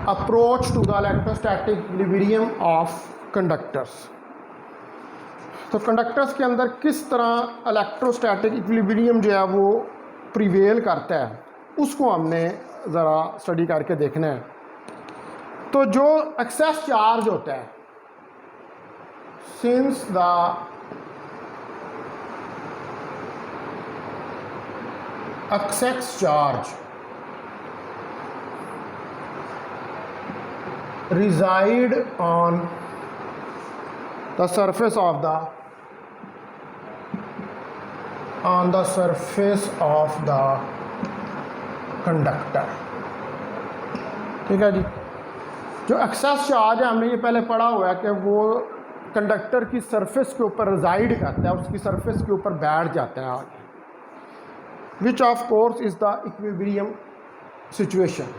Approach to the electrostatic equilibrium of conductors. तो conductors के अंदर किस तरह इलेक्ट्रोस्टैटिक इक्विलिब्रियम जो है वो प्रिवेल करता है, उसको हमने ज़रा स्टडी करके देखना है। तो जो एक्सेस चार्ज होता है, since the excess charge reside on the surface of the conductor. ठीक है जी। जो एक्सेस चार्ज है, हमने ये पहले पढ़ा हुआ है कि वो कंडक्टर की सरफेस के ऊपर रिजाइड करता है, उसकी सरफेस के ऊपर बैठ जाता है आगे, which of course is the equilibrium situation,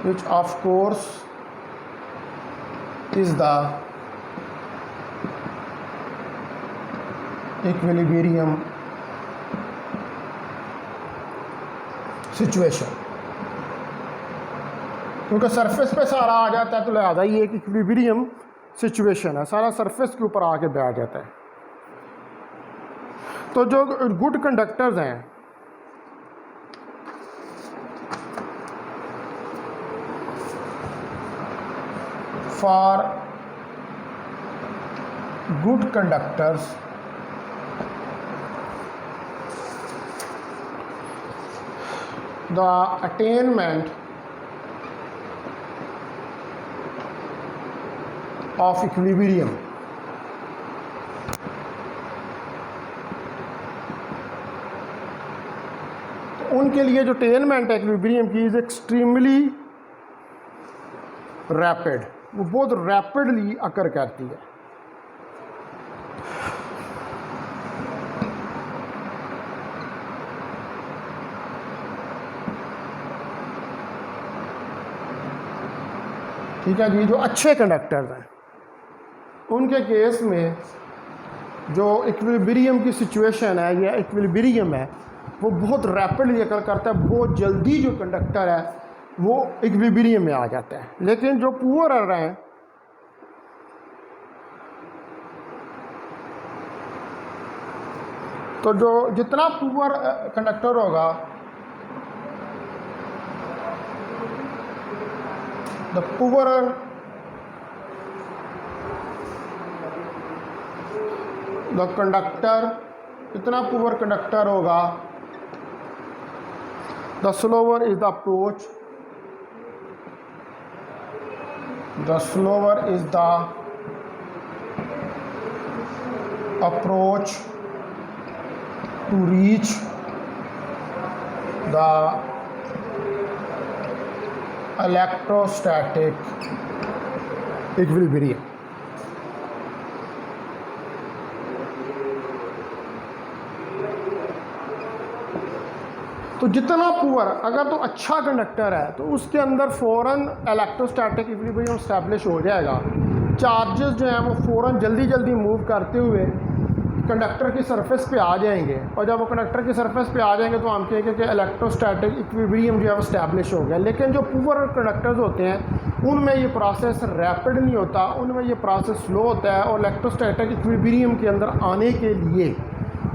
which of course is the equilibrium situation। क्योंकि सरफेस पे सारा आ जाता है तो लिहाजा ये एक इक्विलिब्रियम सिचुएशन है, सारा सरफेस के ऊपर आके बैठ जाता है। तो जो गुड कंडक्टर्स हैं, for good conductors the attainment of equilibrium तो उनके लिए जो अटेनमेंट है इक्विलिब्रियम की इज एक्सट्रीमली रैपिड, वो बहुत रैपिडली अकर करती है। ठीक है जी। जो अच्छे कंडक्टर्स हैं उनके केस में जो इक्विलिब्रियम की सिचुएशन है या इक्विलिब्रियम है वो बहुत रैपिडली अकर करता है, बहुत जल्दी जो कंडक्टर है वो इक्विलिब्रियम में आ जाता है। लेकिन जो पुअर हैं तो जो जितना पुअर कंडक्टर होगा द पुअर द कंडक्टर, इतना पुअर कंडक्टर होगा the slower is the approach, the slower is the approach to reach the electrostatic equilibrium। तो जितना पुअर, अगर तो अच्छा कंडक्टर है तो उसके अंदर फ़ौरन इलेक्ट्रोस्टैटिक इक्विलिब्रियम स्टैब्लिश हो जाएगा। चार्जेस जो हैं वो फ़ौरन जल्दी जल्दी मूव करते हुए कंडक्टर की सरफेस पे आ जाएंगे, और जब वो कंडक्टर की सरफेस पे आ जाएंगे तो हम कहेंगे कि इलेक्ट्रोस्टैटिक इक्विलिब्रियम जो है वो स्टैब्लिश हो गया। लेकिन जो पुअर कंडक्टर्स होते हैं उनमें ये प्रोसेस रैपिड नहीं होता, उनमें ये प्रोसेस स्लो होता है, और इलेक्ट्रोस्टैटिक इक्विलिब्रियम के अंदर आने के लिए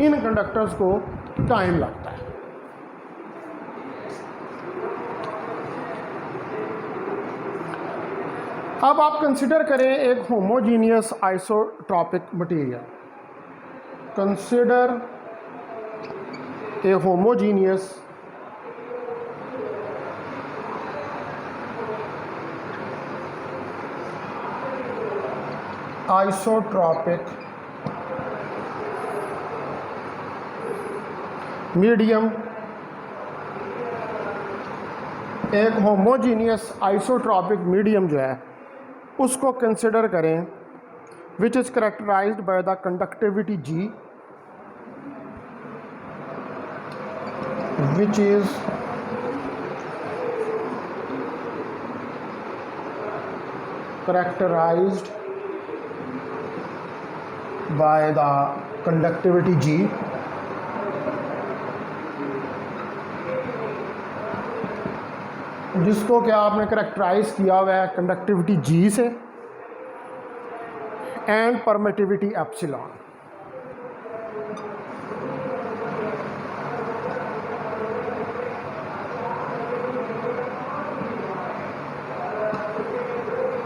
इन कंडक्टर्स को टाइम लगता है। अब आप कंसिडर करें एक homogeneous isotropic material. Consider a homogeneous isotropic medium. एक होमोजीनियस आइसोट्रॉपिक मीडियम जो है उसको कंसिडर करें, which is characterised by the conductivity G, which is characterised by the conductivity G जिसको क्या आपने करेक्टराइज किया हुआ है कंडक्टिविटी जी से and permittivity epsilon.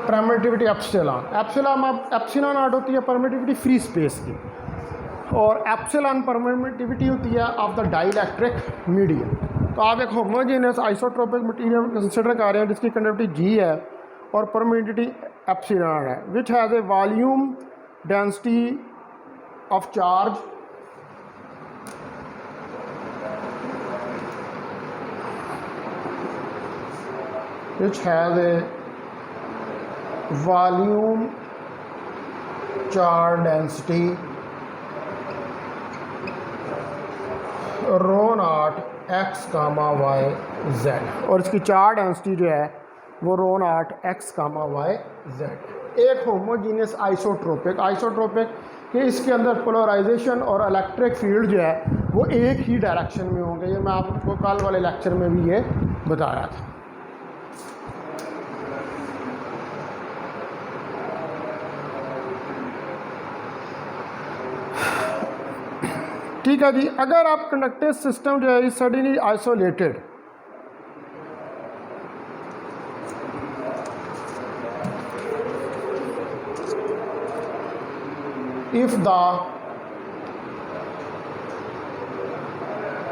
Permittivity epsilon epsilon out होती है परमिटिविटी फ्री स्पेस की, और एप्सिलॉन परमिटिविटी होती है ऑफ द डाइलेक्ट्रिक मीडियम। तो आप एक होमोजेनियस आइसोट्रोपिक मटेरियल कंसिडर कर रहे हैं जिसकी कंडक्टिविटी जी है और परमिटिविटी एप्सिलॉन है, which has a volume density of charge which has a volume charge density rho naught X comma Y Z, और इसकी चार्ज डेंसिटी जो है वो rho naught X comma Y Z. एक होमोजीनियस आइसोट्रोपिक कि इसके अंदर पोलराइजेशन और इलेक्ट्रिक फील्ड जो है वो एक ही डायरेक्शन में होंगे। ये मैं आपको कल वाले लेक्चर में भी ये बता रहा था। ठीक है जी। अगर आप कंडक्टिव सिस्टम जो है is suddenly isolated, if the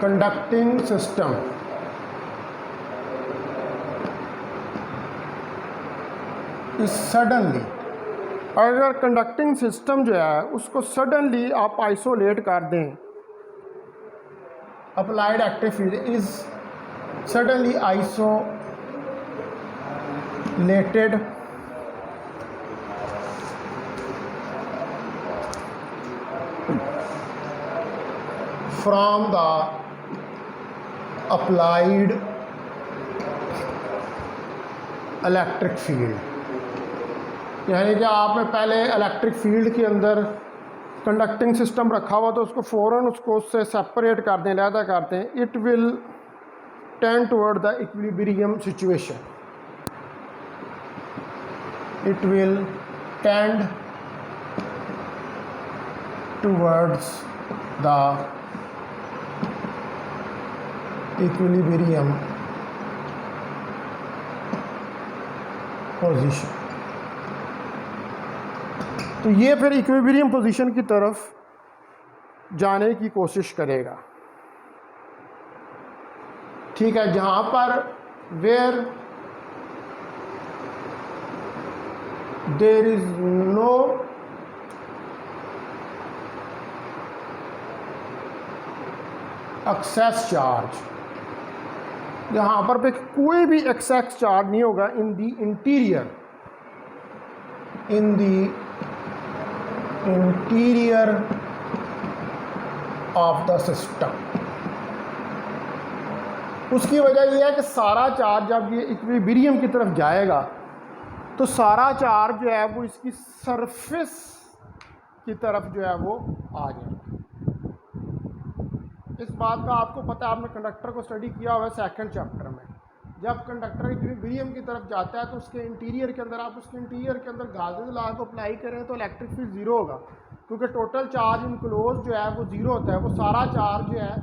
conducting system is suddenly, अगर कंडक्टिंग सिस्टम जो है उसको सडनली आप आइसोलेट कर दें, applied active field is suddenly isolated from the applied electric field, यानी कि आपने पहले इलेक्ट्रिक फील्ड के अंदर कंडक्टिंग सिस्टम रखा हुआ तो उसको फ़ौरन उससे सेपरेट कर दें, अलहदा कर दें, it will tend toward the equilibrium situation, it will tend towards the equilibrium position. तो ये फिर इक्विलिब्रियम पोजीशन की तरफ जाने की कोशिश करेगा। ठीक है, जहां पर where there is no excess charge, यहाँ पर पे कोई भी एक्सेस चार्ज नहीं होगा in the interior of the system. उसकी वजह यह है कि सारा चार्ज जब ये इक्विलिब्रियम की तरफ जाएगा तो सारा चार्ज जो है वो इसकी सरफेस की तरफ जो है वो आ जाएगा। इस बात का आपको पता है, आपने कंडक्टर को स्टडी किया हुआ है सेकंड चैप्टर में। जब कंडक्टर इक्विलिब्रियम की तरफ जाता है तो उसके इंटीरियर के अंदर आप उसके इंटीरियर के अंदर गाउस लॉ को अप्लाई करें तो इलेक्ट्रिक फील्ड ज़ीरो होगा, क्योंकि टोटल चार्ज इनक्लोज जो है वो ज़ीरो होता है। वो सारा चार्ज जो है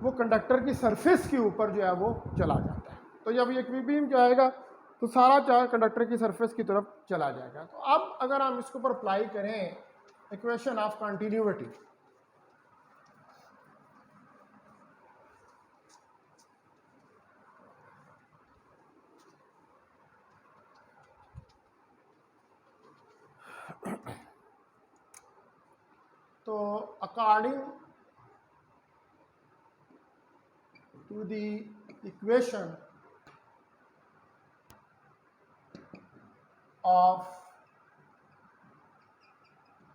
वो कंडक्टर की सरफेस के ऊपर जो है वो चला जाता है। तो जब ये इक्विलिब्रियम जाएगा तो सारा चार्ज कंडक्टर की सरफेस की तरफ चला जाएगा। तो अब अगर हम इसके ऊपर अप्लाई करें इक्वेशन ऑफ कंटिन्यूटी, तो according to the equation of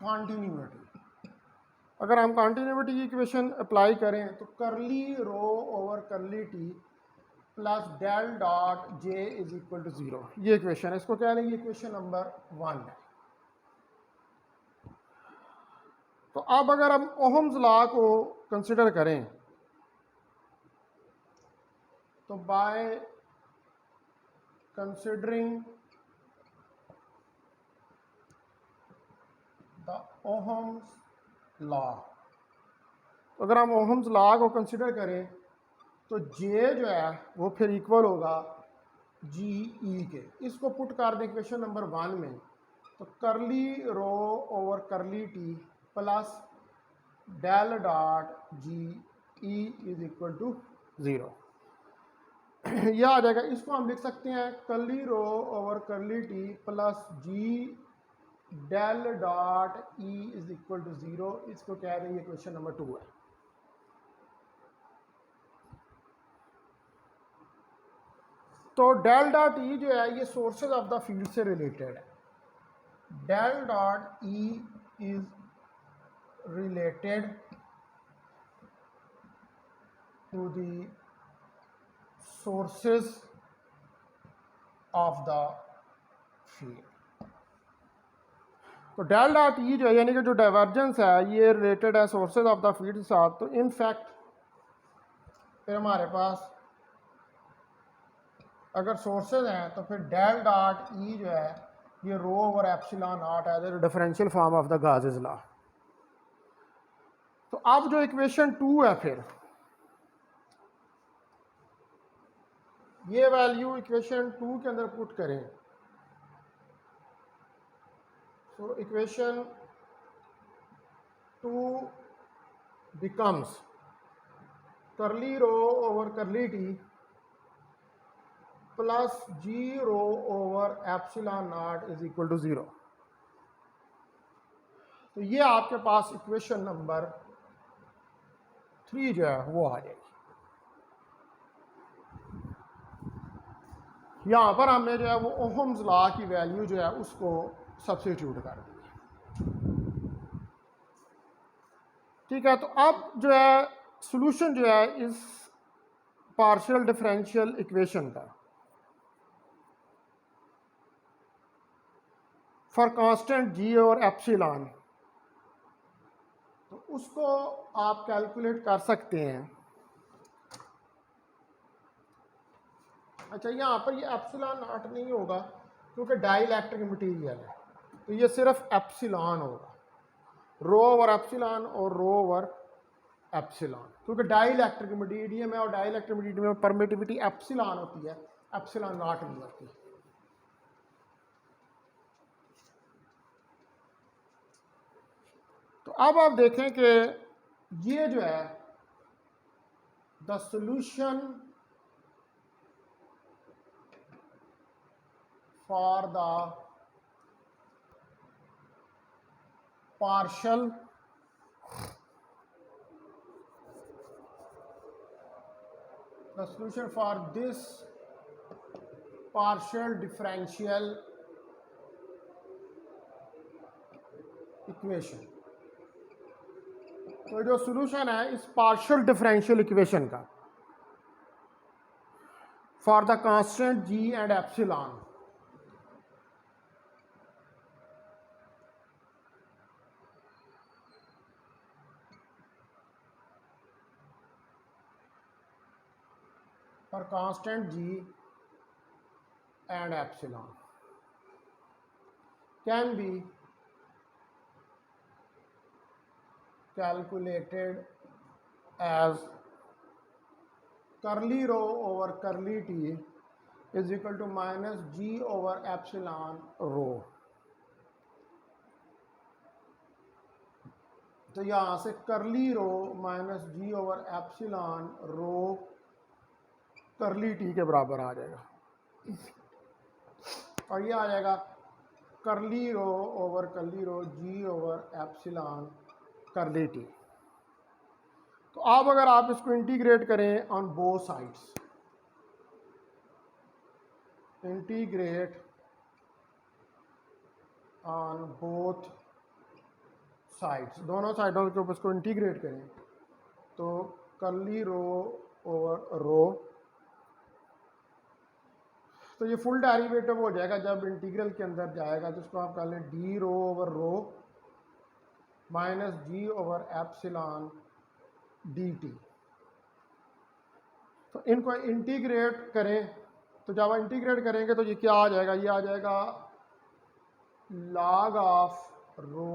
continuity, अगर हम कॉन्टिन्यूटी की इक्वेशन अप्लाई करें तो curly rho over curly T plus del dot J is equal to zero, ये इक्वेशन है। इसको क्या लेंगे, इक्वेशन नंबर 1 है। तो अब अगर हम ओहम्स लॉ को कंसिडर करें तो by considering the Ohm's law. अगर हम ओहम्स लॉ को कंसिडर करें तो जे जो है वो फिर इक्वल होगा जी ई के। इसको पुट कर दें इक्वेशन नंबर 1 में, तो curly rho over curly T plus del dot G E is equal to 0। यह आ जाएगा। इसको हम लिख सकते हैं curly rho over curly T plus g del dot E is equal to 0। इसको कह देंगे क्वेश्चन नंबर 2 है। तो डेल डॉट ई जो है ये सोर्सेज ऑफ द फील्ड से रिलेटेड है। Del dot E is related to the sources of the field. तो डेल डॉट ई जो है यानी कि जो डाइवर्जेंस है ये रिलेटेड है सोर्सेज ऑफ द फील्ड के साथ। तो इन फैक्ट फिर हमारे पास अगर सोर्सेज हैं तो फिर डेल डॉट ई जो है ये rho over epsilon not as a differential form of the Gauss law. तो अब जो इक्वेशन 2 है फिर ये वैल्यू इक्वेशन 2 के अंदर पुट करें। So equation 2 becomes curly rho over curly T plus g rho over epsilon not is equal to 0। तो ये आपके पास इक्वेशन नंबर 3 जो है वो आ जाएगी। यहाँ पर हमने जो है वो ओहम्स लॉ की वैल्यू जो है उसको सब्स्टिट्यूट कर दी। ठीक है, तो अब जो है सॉल्यूशन जो है इस पार्शियल डिफरेंशियल इक्वेशन का फॉर कांस्टेंट जी और एप्सिलॉन, तो उसको आप कैलकुलेट कर सकते हैं। अच्छा, यहाँ पर ये एप्सिलॉन नॉट नहीं होगा क्योंकि डाइइलेक्ट्रिक मटेरियल है, तो ये सिर्फ एप्सिलॉन होगा। रो ओवर एप्सिलॉन और रो ओवर एप्सिलॉन, क्योंकि डाइइलेक्ट्रिक मटेरियल में और डाइइलेक्ट्रिक मटेरियल में परमिटिविटी एप्सिलॉन होती है, एप्सिलॉन नॉट नहीं होती। तो अब आप देखें कि ये जो है the solution for the partial the solution for this partial differential equation। तो जो सॉल्यूशन है इस पार्शियल डिफरेंशियल इक्वेशन का for the constant ji and epsilon, for constant g and epsilon can be calculated as curly row over curly t is equal to minus g over epsilon rho। तो यहाँ से करली रो minus जी over epsilon रो करली T के बराबर आ जाएगा, और ये आ जाएगा करली रो ओवर करली रो जी ओवर एप्सिलॉन करली टी। तो अब अगर आप इसको इंटीग्रेट करें on both sides, integrate on both sides, दोनों साइडों के ऊपर इसको इंटीग्रेट करें तो करली रो ओवर रो, तो ये फुल डेरिवेटिव हो जाएगा जब इंटीग्रल के अंदर जाएगा, जिसको आप कह लें डी रो ओवर रो माइनस जी ओवर एप्सिलॉन डी टी। तो इनको इंटीग्रेट करें तो तो जब इंटीग्रेट करेंगे तो ये क्या आ जाएगा, ये आ जाएगा log of rho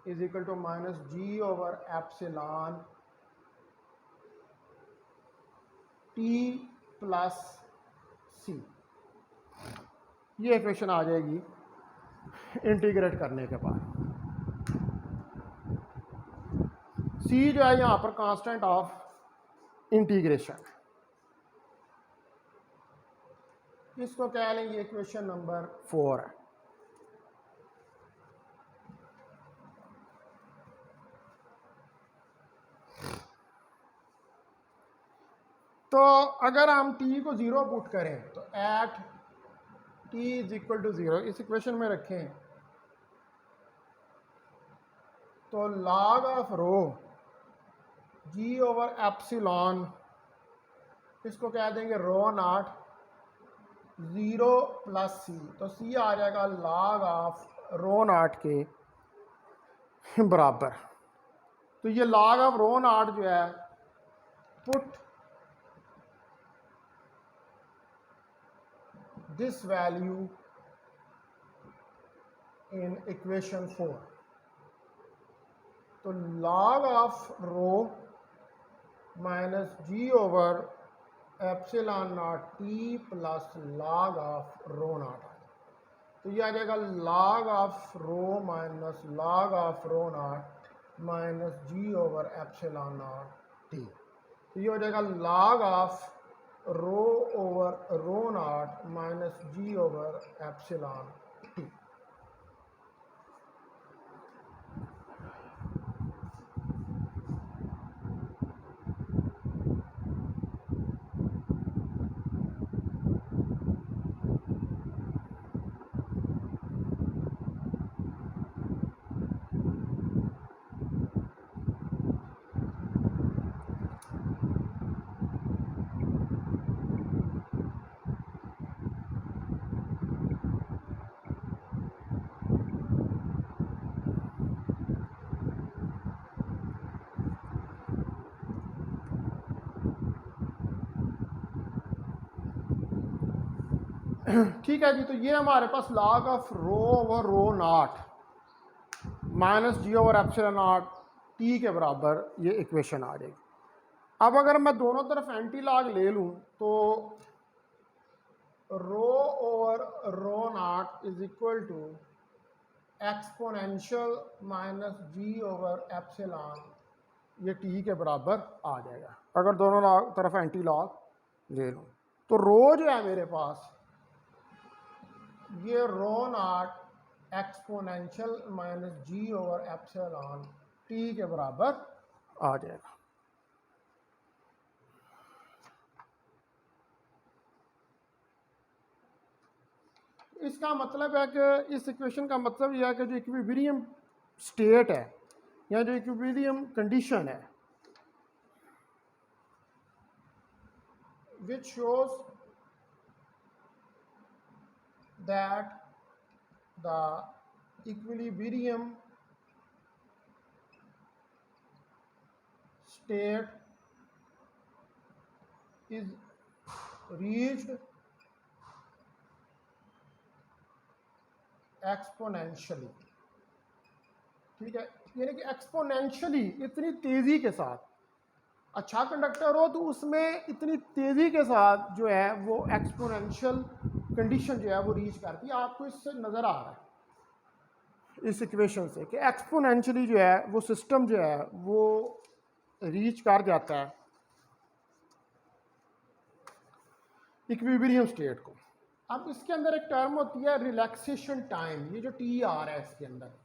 is equal to minus ji over epsilon t plus c. ये इक्वेशन आ जाएगी इंटीग्रेट करने के बाद। सी जो है यहाँ पर कांस्टेंट ऑफ इंटीग्रेशन, इसको कह लेंगे इक्वेशन नंबर 4 है। तो अगर हम t को 0 पुट करें तो at t is equal to 0 इस इक्वेशन में रखें तो log of rho g over epsilon, इसको कह देंगे रो नॉट 0 प्लस सी, तो सी आ जाएगा log ऑफ रो नॉट के बराबर। तो ये log ऑफ रो नॉट जो है put this value in equation 4, तो log of rho minus ji over epsilon naught T plus log of rho naught, तो ये आ जाएगा log of rho minus log of rho naught minus ji over epsilon naught T, तो ये हो जाएगा log of rho over rho naught minus ji over epsilon T. ठीक है जी, तो ये हमारे पास log of rho over rho naught minus ji over epsilon naught T के बराबर ये इक्वेशन आ जाएगी। अब अगर मैं दोनों तरफ एंटी लॉग ले लूँ तो rho over rho not is equal to exponential minus ji over epsilon, ये टी के बराबर आ जाएगा अगर दोनों तरफ एंटी लॉग ले लूँ। तो रो जो है मेरे पास ये rho not exponential minus ji over epsilon t के बराबर आ जाएगा। इसका मतलब है कि इस इक्वेशन का मतलब यह है कि जो इक्विलिब्रियम स्टेट है या जो इक्विलिब्रियम कंडीशन है which shows that the equilibrium state is reached exponentially. ठीक है, यानी कि एक्सपोनेंशियली इतनी तेज़ी के साथ, अच्छा कंडक्टर हो तो उसमें इतनी तेज़ी के साथ जो है वो एक्सपोनेंशियल कंडीशन जो है वो रीच करती है। आपको इससे नज़र आ रहा है इस इक्वेशन से कि एक्सपोनेंशियली जो है वो सिस्टम जो है वो रीच कर जाता है इक्विलिब्रियम स्टेट को। अब इसके अंदर एक टर्म होती है रिलैक्सेशन टाइम, ये जो टी आ रहा है इसके अंदर,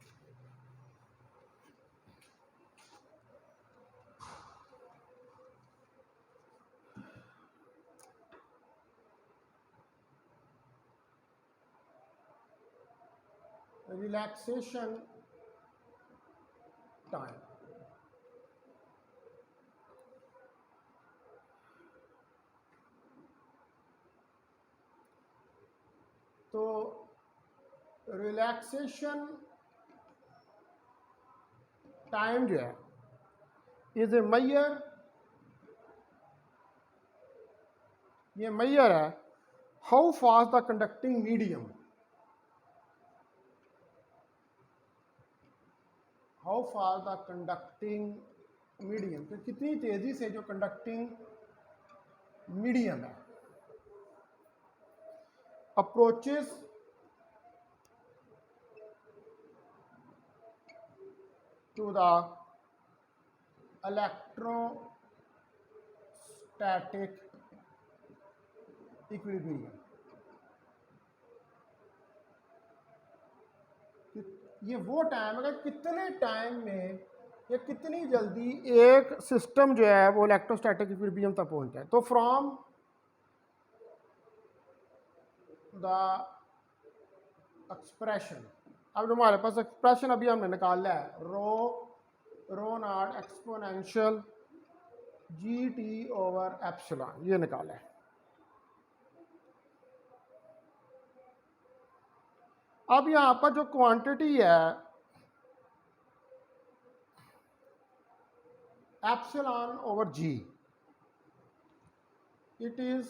रिलैक्सेशन टाइम। तो रिलैक्सेशन टाइम जो है इज ए मैयर, ये मैयर है how fast the conducting medium, how fast the conducting medium, तो कितनी तेजी से जो कंडक्टिंग मीडियम है approaches to the electrostatic equilibrium. ये वो टाइम है कितने टाइम में या कितनी जल्दी एक सिस्टम जो है वो इलेक्ट्रोस्टैटिक इक्विलिब्रियम तक पहुंचता है। तो फ्रॉम द एक्सप्रेशन, अब जो हमारे पास एक्सप्रेशन अभी हमने निकाला है rho not exponential g t over epsilon, ये निकाला है। अब यहाँ पर जो क्वांटिटी है epsilon over g, it is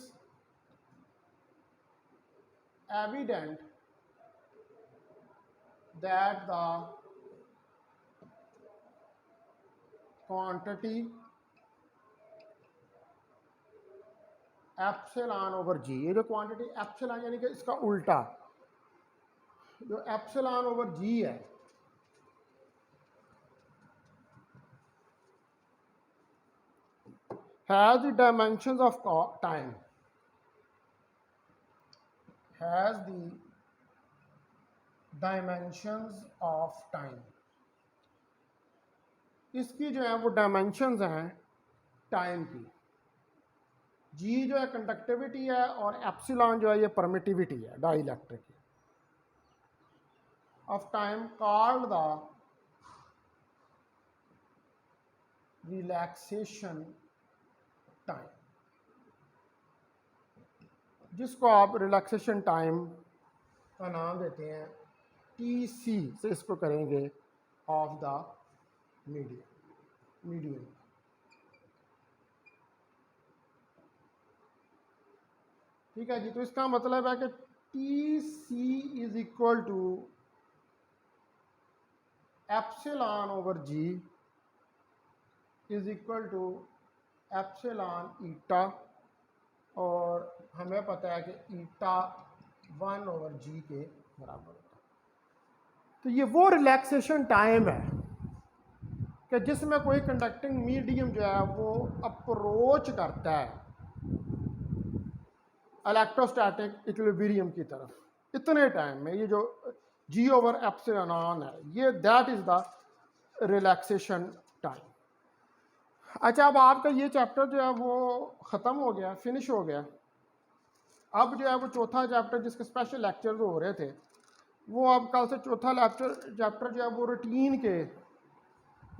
evident that the quantity epsilon over g, ये जो क्वांटिटी एप्सिलॉन यानी कि इसका उल्टा जो एप्सिलॉन ओवर जी है, has the dimensions of time, has the dimensions of time, इसकी जो है वो डायमेंशंस हैं टाइम की। जी जो है कंडक्टिविटी है और एप्सिलॉन जो है ये परमिटिविटी है डाइलेक्ट्रिक की of time called the relaxation time, जिसको आप रिलैक्सेशन टाइम का नाम देते हैं टी सी से इसको करेंगे ऑफ द मीडियम। ठीक है जी, तो इसका मतलब है कि t c is equal to epsilon over g is equal to epsilon eta, और हमें पता है कि ईटा 1 ओवर जी के बराबर होता है। तो ये वो रिलैक्सेशन टाइम है कि जिसमें कोई कंडक्टिंग मीडियम जो है वो अप्रोच करता है इलेक्ट्रोस्टैटिक इक्विलिब्रियम की तरफ, इतने टाइम में ये जो जी ओवर एप्सिलॉन है ये that is the relaxation time. अच्छा, अब आपका ये चैप्टर जो है वो ख़त्म हो गया, फिनिश हो गया। अब जो है वो चौथा चैप्टर जिसके स्पेशल लेक्चर हो रहे थे वो अब कल से चौथा चैप्टर जो है वो रूटीन के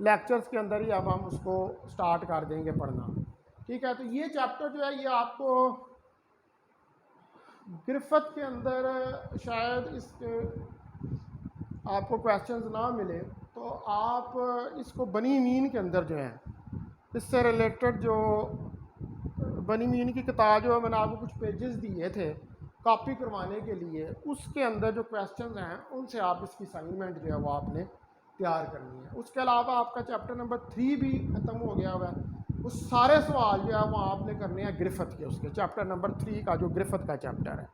लेक्चर्स के अंदर ही अब हम उसको स्टार्ट कर देंगे पढ़ना। ठीक है, तो ये चैप्टर जो है ये आपको गिरफ्त के अंदर शायद इसके आपको क्वेश्चंस ना मिले, तो आप इसको बनी मीन के अंदर जो है इससे रिलेटेड जो बनी मीन की किताब जो है मैंने आपको कुछ पेजेस दिए थे कॉपी करवाने के लिए, उसके अंदर जो क्वेश्चंस हैं उनसे आप इसकी असाइनमेंट जो है वो आपने तैयार करनी है। उसके अलावा आपका चैप्टर नंबर 3 भी ख़त्म हो गया हुआ है, उस सारे सवाल जो है वो आपने करने हैं गिरफ्त के, उसके चैप्टर नंबर 3 का जो गिरफ्त का चैप्टर है,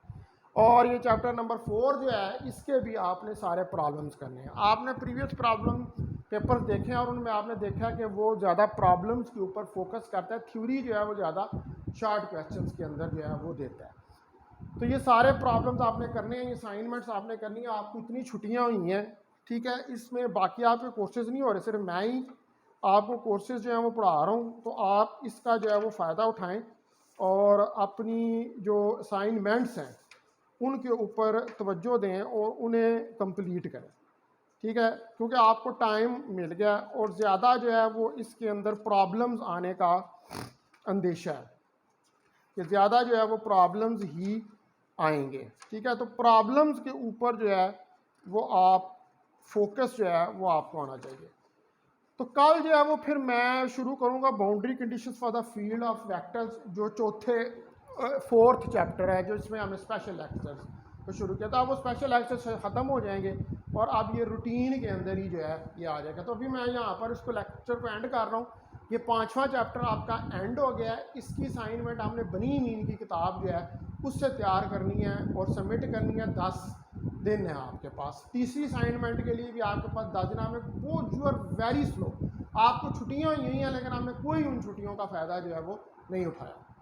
और ये चैप्टर नंबर 4 जो है इसके भी आपने सारे प्रॉब्लम्स करने हैं। आपने प्रीवियस प्रॉब्लम पेपर्स देखे हैं और उनमें आपने देखा कि वो ज़्यादा प्रॉब्लम्स के ऊपर फोकस करता है, थ्योरी जो है वो ज़्यादा शॉर्ट क्वेश्चंस के अंदर जो है वो देता है। तो ये सारे प्रॉब्लम्स आपने करने हैं, ये असाइनमेंट्स आपने करनी है। आपको इतनी छुट्टियाँ हुई हैं, ठीक है, इसमें बाकी आपके कोर्सेज़ नहीं हो रहे, सिर्फ मैं ही आपको कोर्सेज़ जो हैं वो पढ़ा रहा हूँ, तो आप इसका जो है वो फ़ायदा उठाएँ और अपनी जो असाइनमेंट्स हैं उनके ऊपर तवज्जो दें और उन्हें कंप्लीट करें। ठीक है, क्योंकि आपको टाइम मिल गया और ज़्यादा जो है वो इसके अंदर प्रॉब्लम्स आने का अंदेशा है कि ज़्यादा जो है वो प्रॉब्लम्स ही आएंगे। ठीक है, तो प्रॉब्लम्स के ऊपर जो है वो आप फोकस जो है वो आपको आना चाहिए। तो कल जो है वो फिर मैं शुरू करूँगा boundary conditions for the field of vectors, जो चौथे फोर्थ चैप्टर है जो इसमें हमने स्पेशल लेक्चर्स को शुरू किया, तो अब वो स्पेशल लेक्चर्स ख़त्म हो जाएंगे और अब ये रूटीन के अंदर ही जो है ये आ जाएगा। तो अभी मैं यहाँ पर इसको लेक्चर को एंड कर रहा हूँ। ये 5वां चैप्टर आपका एंड हो गया है। इसकी असाइनमेंट हमने बनी मीन की किताब जो है उससे तैयार करनी है और सबमिट करनी है। 10 दिन है आपके पास। तीसरी असाइनमेंट के लिए भी आपके पास 10 दिन है। वो यू आर वेरी स्लो, आपको छुट्टियाँ हुई हैं लेकिन हमने कोई उन छुट्टियों का फ़ायदा जो है वो नहीं उठाया।